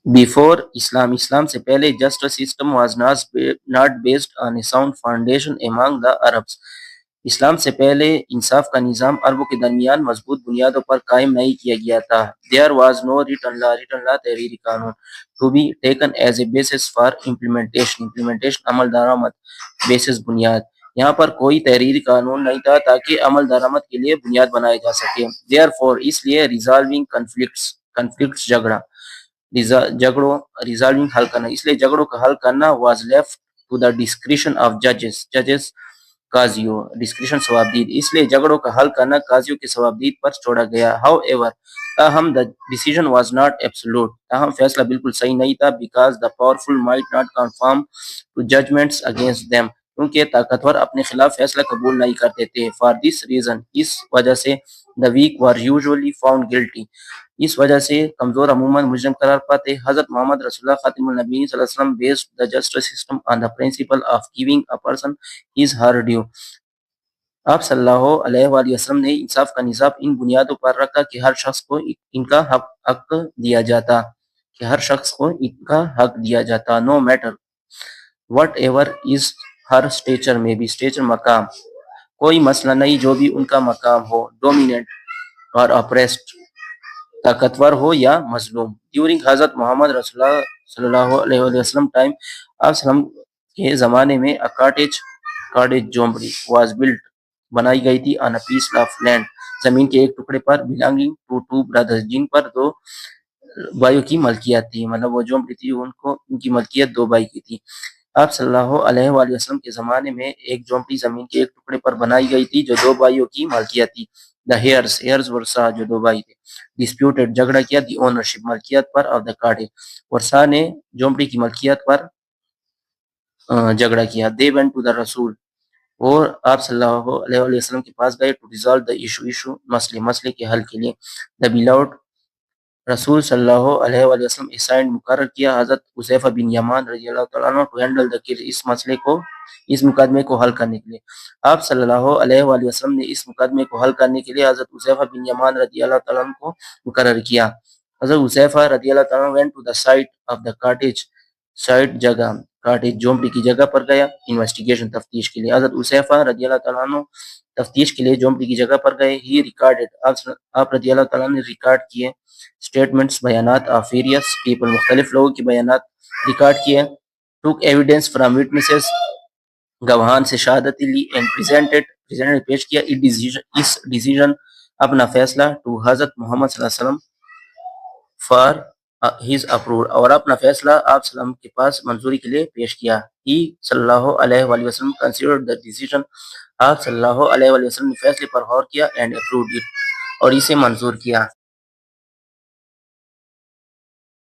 Before Islam, Islam سے پہلے justice system was not based on a sound foundation among the Arabs. اسلام سے پہلے انصاف کا نظام عربوں کے درمیان مضبوط بنیادوں پر قائم نہیں کیا گیا تھا. There was no written law تحریری قانون to be taken as a basis for implementation عمل درآمد basis بنیاد. یہاں پر کوئی تحریری قانون نہیں تھا تاکہ عمل درآمد کے لیے بنیاد بنایا جا سکے. Therefore اس لیے resolving conflicts ریزالونگ حل کرنا، اس لیے جھگڑوں کا حل کرنا was left to the discretion of ججز قاضیوں، ڈسکریشن ثوابدید، اس لیے جھگڑوں کا حل کرنا قاضیوں کے ثوابدید پر چھوڑا گیا. ہاؤ ایور تاہم the decision was not absolute, تاہم فیصلہ بالکل صحیح نہیں تھا. Because the powerful might not conform to judgements against them, کیونکہ طاقتور اپنے خلاف فیصلہ قبول نہیں کرتے تھے. فار دس ریزن، اس وجہ سے the weak were usually found guilty, اس وجہ سے کمزور عموماً مجرم قرار پاتے. حضرت محمد رسول اللہ خاتم النبیین صلی اللہ علیہ وسلم based the justice system on the principle of giving a person his her due. آپ صلی اللہ علیہ وآلہ وسلم نے انصاف کا نظام ان بنیادوں پر رکھا کہ ہر شخص کو ان کا حق دیا جاتا، no matter whatever is her stature میں بھی stature مقام، کوئی مسئلہ نہیں جو بھی ان کا مقام ہو، dominant اور oppressed، طاقتور ہو یا مظلوم. ڈیورنگ حضرت محمد رسول اللہ صلی اللہ علیہ وسلم ٹائم، آپ صلی اللہ علیہ وسلم کے زمانے میں کاٹیج جھونپڑی واز بلٹ، بنائی گئی تھی آن اے پیس آف لینڈ، زمین کے ایک ٹکڑے پر، بلانگنگ ٹو ٹو برادرز، جن پر دو بھائیوں کی ملکیت تھی، مطلب وہ جھونپڑی تھی ان کی ملکیت دو بھائی کی تھی. آپ صلی اللہ علیہ وآلہ وسلم کے زمانے میں ایک جھونپڑی زمین کے ایک ٹکڑے پر بنائی گئی تھی جو دو بھائیوں کی ملکیت تھی. دا ہیئرز ورثہ، جو دو بھائی تھے، ڈسپیوٹڈ، جھگڑا کیا، دی اونرشپ، ملکیت پر، آف دا کاٹیج، ورثہ نے جھونپڑی کی ملکیت پر جھگڑا کیا. دے وینٹ ٹو دا رسول، اور آپ صلی اللہ علیہ وسلم کے پاس گئے، ٹو ریزالو دا ایشو، مسئلے کے حل کے لیے. دا بیلاؤڈ، رسول صلی اللہ علیہ وآلہ وسلم اسائنڈ، مقرر کیا حضرت حذیفہ بن یمان رضی اللہ تعالیٰ عنہ ٹو ہینڈل دا کیس، اس مقدمے کو حل کرنے کے لیے. آپ صلی اللہ علیہ وآلہ وسلم نے اس مقدمے کو حل کرنے کے لیے حضرت حذیفہ بن یمان رضی اللہ تعالیٰ عنہ کو مقرر کیا. حضرت حذیفہ رضی اللہ تعالیٰ عنہ went to the site of the cottage، site جگہ، کاٹیج جھونپڑی کی جگہ پر گیا، انویسٹیگیشن، تفتیش کے لیے. حضرت حذیفہ رضی اللہ تعالیٰ عنہ تفتیش کے لیے جھونپڑی کی جگہ پر گئے. ہی ریکارڈڈ، آپ رضی اللہ تعالیٰ نے ریکارڈ کیے، اسٹیٹمنٹس، بیانات، آف ویریس پیپل، مختلف لوگوں کی بیانات ریکارڈ کیے. ٹوک ایویڈنس فرام وٹنسز، گواہان سے شہادت لی. اینڈ پریزنٹڈ، پیش کیا، اس ڈیسیژن، اپنا فیصلہ، ٹو حضرت محمد صلی اللہ علیہ وسلم فار ہز اپروول، اور اپنا فیصلہ آپ صلی اللہ علیہ وسلم کے پاس منظوری کے لیے پیش کیا. ہی صلی اللہ علیہ وآلہ وسلم کنسیڈرڈ دا ڈیسیژن، آپ صلی اللہ علیہ وآلہ وسلم نے فیصلے پر غور کیا. اینڈ اپرووڈ اٹ، اور اسے منظور کیا.